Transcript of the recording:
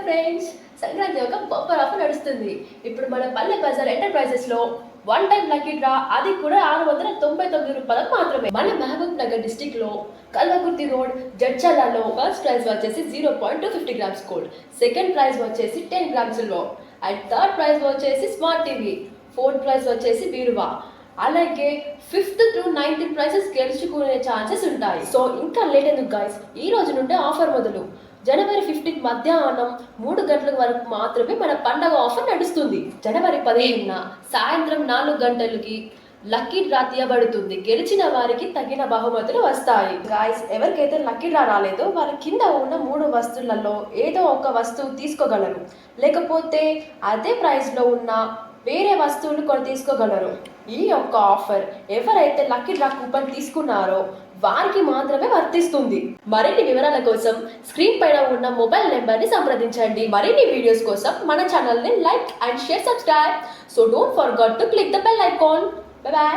Friends, Sankranti ఒక bumper offer నడుస్తుంది. ఇప్పుడు మన పల్లె బజార్ ఎంటర్ప్రైజెస్ లో వన్ టైం లక్కీ డ్రా, అది కూడా ₹699 మాత్రమే. మన మహబూబ్ నగర్ డిస్టిక్ లో కల్వకుర్తి రోడ్ జడ్చర్లలో ఫస్ట్ ప్రైజ్ వచ్చేసి 0.250 గ్రామ్స్ గోల్డ్, సెకండ్ ప్రైజ్ వచ్చేసి 10 grams silver and third prize వచ్చేసి స్మార్ట్ టీవీ, ఫోర్త్ ప్రైజ్ వచ్చేసి బీరువా. అలాగే 5th through 9th ప్రైజెస్ గెలుచుకునే ఛాన్సెస్ ఉంటాయి. సో ఇంకా లేట్ ఎందుకు గైస్, ఈ రోజు నుండే ఆఫర్ మొదలు. జనవరి 15 మధ్యాహ్నం 3 గంటల వరకు మాత్రమే మన పండగ ఆఫర్ నడుస్తుంది. జనవరి 15న సాయంత్రం 4 గంటలకి లక్కీ డ్రా తీయబడుతుంది. గెలిచిన వారికి తగిన బహుమతులు వస్తాయి. గాయస్, ఎవరికైతే లక్కీ డ్రా రాలేదో వాళ్ళ కింద ఉన్న 3 వస్తువులలో ఏదో ఒక వస్తువు తీసుకోగలరు, లేకపోతే అదే ప్రైస్ లో ఉన్న వేరే వస్తువులు కొన్ని తీసుకోగలరు. ఈ యొక్క ఆఫర్ ఎవరైతే లక్కీ డ్రా కూపన్ తీసుకున్నారో వారికి మాత్రమే వర్తిస్తుంది. మరిన్ని వివరాల కోసం స్క్రీన్ పైన ఉన్న మొబైల్ నెంబర్ ని సంప్రదించండి. మరిన్ని వీడియోస్ కోసం మన ఛానల్ ని like and share, subscribe. So don't forget to click the bell icon. By by.